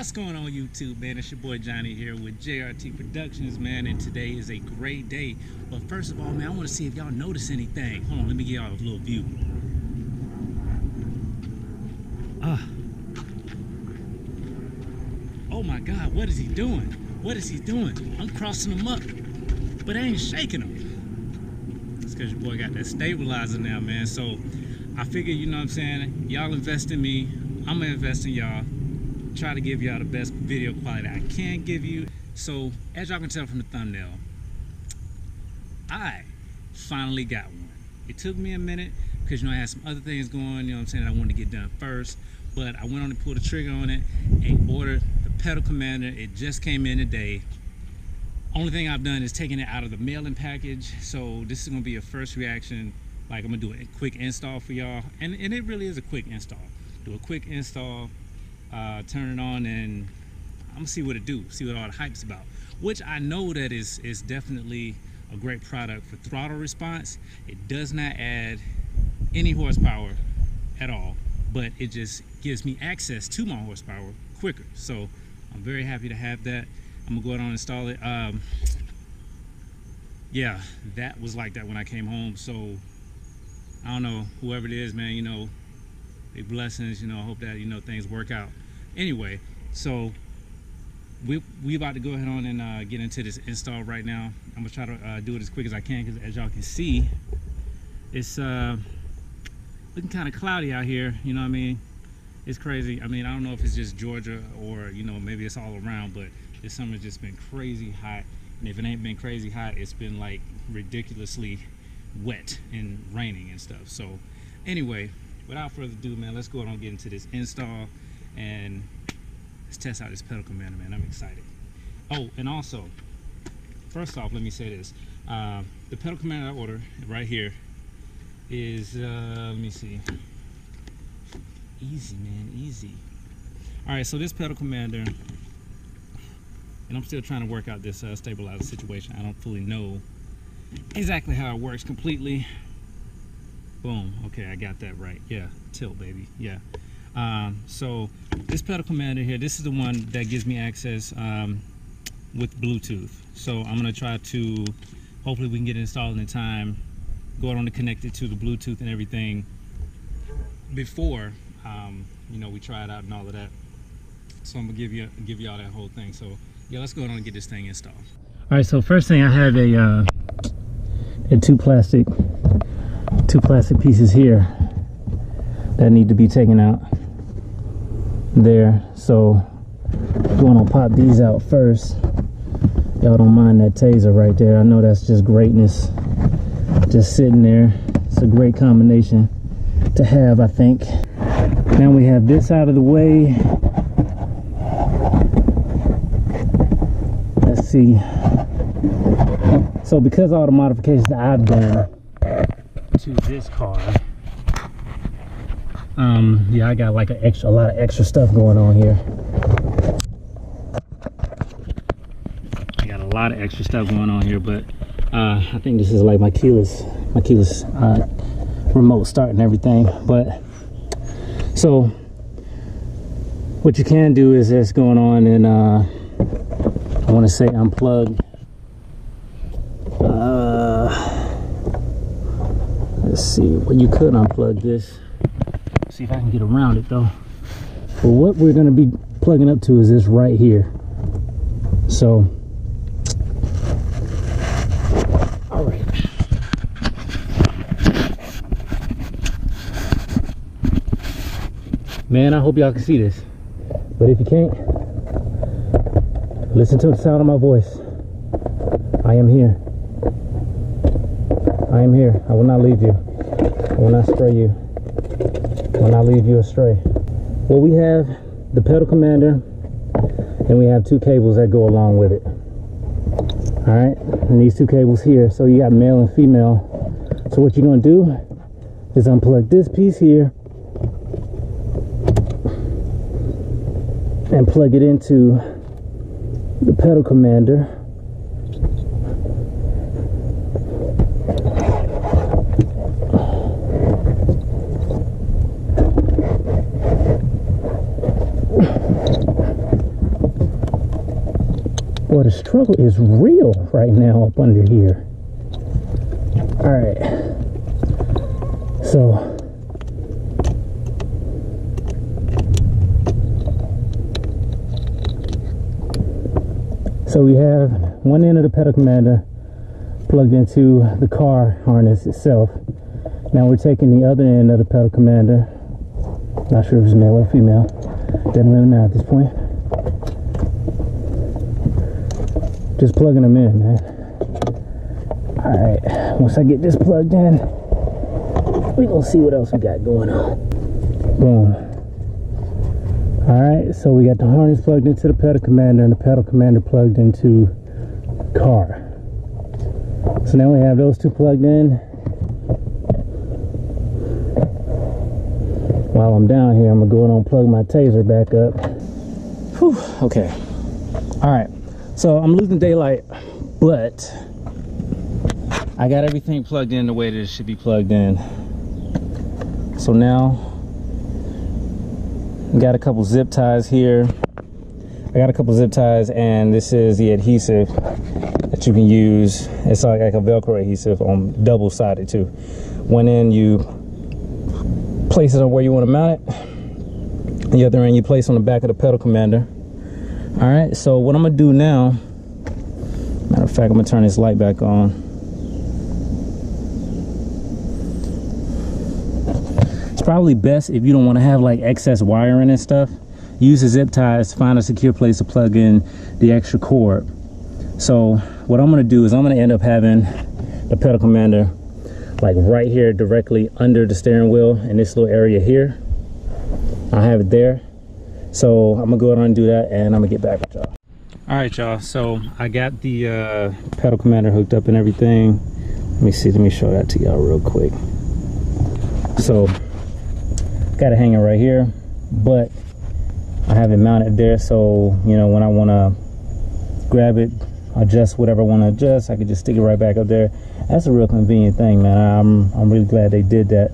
What's going on YouTube, man? It's your boy Johnny here with JRTProductions, man, and today is a great day. But first of all, man, I want to see if y'all notice anything. Hold on, let me give y'all a little view. Oh my God, what is he doing? What is he doing? I'm crossing him up, but I ain't shaking him. It's because your boy got that stabilizer now, man. So I figured, you know what I'm saying, y'all invest in me, I'm gonna invest in y'all. Try to give y'all the best video quality I can give you. So as y'all can tell from the thumbnail, I finally got one. It took me a minute because, you know, I had some other things going, you know what I'm saying, that I wanted to get done first. But I went on and pulled the trigger on it and ordered the pedal commander. It just came in today. Only thing I've done is taking it out of the mailing package. So this is gonna be a first reaction. Like, I'm gonna do a quick install for y'all. And it really is a quick install. Do a quick install, turn it on, and I'm gonna see what it do, see what all the hype's about. Which I know that is definitely a great product for throttle response. It does not add any horsepower at all, but it just gives me access to my horsepower quicker. So I'm very happy to have that. I'm gonna go ahead and install it. Yeah, that was like that when I came home. So I don't know, whoever it is, man, you know, big blessings, you know, I hope that, you know, things work out. Anyway, so we about to go ahead on and get into this install right now. I'm gonna try to do it as quick as I can, because as y'all can see, it's looking kind of cloudy out here, you know what I mean? It's crazy. I mean, I don't know if it's just Georgia or, you know, maybe it's all around, but this summer's just been crazy hot. And if it ain't been crazy hot, it's been like ridiculously wet and raining and stuff. So anyway, without further ado, man, let's go ahead and get into this install and let's test out this pedal commander, man. I'm excited. Oh, and also, first off, let me say this. The pedal commander I ordered right here is, let me see. Easy, man, easy. All right, so this pedal commander, and I'm still trying to work out this stabilizer situation. I don't fully know exactly how it works completely. Boom, okay, I got that right. Yeah, tilt, baby, yeah. So this pedal commander here, this is the one that gives me access with Bluetooth. So I'm gonna try to, hopefully we can get it installed in time, go on to connect it to the Bluetooth and everything before, you know, we try it out and all of that. So I'm gonna give y'all that whole thing. So yeah, let's go on and get this thing installed. All right, so first thing, I have two plastic pieces here that need to be taken out there. So going to pop these out first. Y'all don't mind that taser right there. I know that's just greatness, just sitting there. It's a great combination to have, I think. Now we have this out of the way. Let's see. So because all the modifications that I've done to this car, yeah, I got like a lot of extra stuff going on here. I got a lot of extra stuff going on here, but I think this is like my keyless remote start and everything. But so what you can do is just going on and I want to say unplug. Let's see, well, you could unplug this. See if I can get around it though. But what we're going to be plugging up to is this right here. So, all right. Man, I hope y'all can see this. But if you can't, listen to the sound of my voice. I am here. I am here. I will not leave you. I will not stray you. I will not leave you astray. Well, we have the pedal commander, and we have two cables that go along with it. All right, and these two cables here. So you got male and female. So what you're gonna do is unplug this piece here and plug it into the pedal commander. Boy, the struggle is real right now up under here. All right. So we have one end of the pedal commander plugged into the car harness itself. Now we're taking the other end of the pedal commander. Not sure if it's male or female. Doesn't really matter at this point. Just plugging them in, man. Alright, once I get this plugged in, we're gonna see what else we got going on. Boom. Alright, so we got the harness plugged into the pedal commander and the pedal commander plugged into the car. So now we have those two plugged in. While I'm down here, I'm gonna go and unplug my taser back up. Whew, okay. Alright, so I'm losing daylight, but I got everything plugged in the way that it should be plugged in. So now, I got a couple zip ties here. I got a couple zip ties, and this is the adhesive that you can use. It's like a Velcro adhesive on double-sided too. One end you place it on where you want to mount it. The other end you place on the back of the pedal commander. All right, so what I'm gonna do now, matter of fact, I'm gonna turn this light back on. It's probably best if you don't want to have like excess wiring and stuff. Use the zip ties, find a secure place to plug in the extra cord. So what I'm gonna do is I'm gonna end up having the pedal commander like right here directly under the steering wheel in this little area here. I have it there. So I'm gonna go ahead and do that, and I'm gonna get back with y'all. All right, y'all, so I got the pedal commander hooked up and everything. Let me show that to y'all real quick. So got it hanging right here, but I have it mounted there, so you know when I want to grab it, adjust whatever I want to adjust, I can just stick it right back up there. That's a real convenient thing, man. I'm really glad they did that.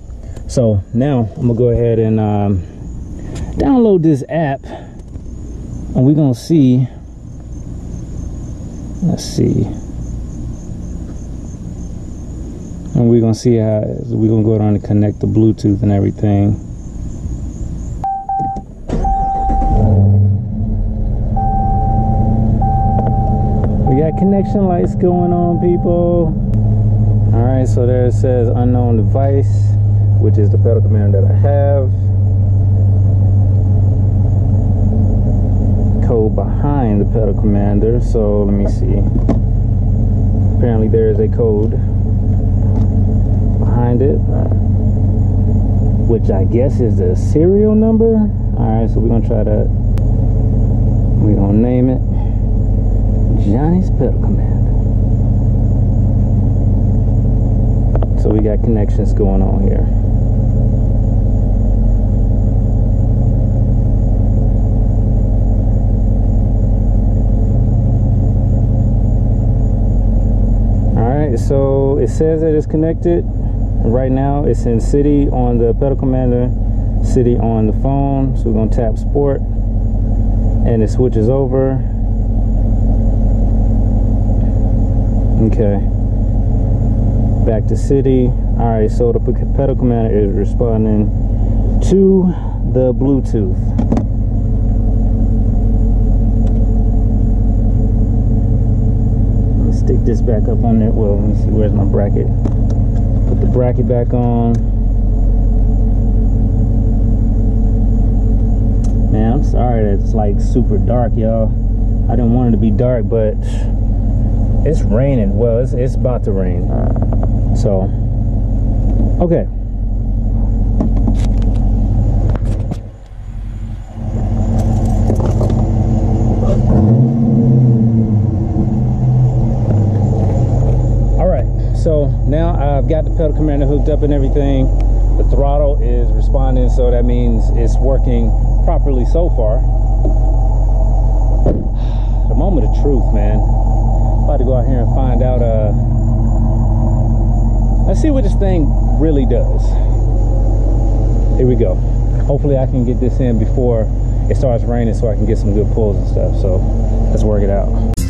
So now I'm gonna go ahead and download this app, and we're gonna see. Let's see. And we're gonna see how we're gonna go down and connect the Bluetooth and everything. We got connection lights going on, people. All right, so there it says unknown device, which is the pedal commander that I have. Code behind the pedal commander, so let me see. Apparently there is a code behind it, which I guess is the serial number. All right, so we're gonna try that. We're gonna name it Johnny's pedal commander. So we got connections going on here. So it says that it's connected. Right now it's in city on the pedal commander, city on the phone. So we're gonna tap sport and it switches over. Okay, back to city. All right, so the pedal commander is responding to the Bluetooth. Stick this back up on there. Well, let me see, where's my bracket? Put the bracket back on. Man, I'm sorry that it's like super dark, y'all. I didn't want it to be dark, but it's raining. Well, it's about to rain. So, okay. So now I've got the pedal commander hooked up and everything. The throttle is responding, so that means it's working properly so far. The moment of truth, man. About to go out here and find out. Let's see what this thing really does. Here we go. Hopefully I can get this in before it starts raining so I can get some good pulls and stuff. So let's work it out.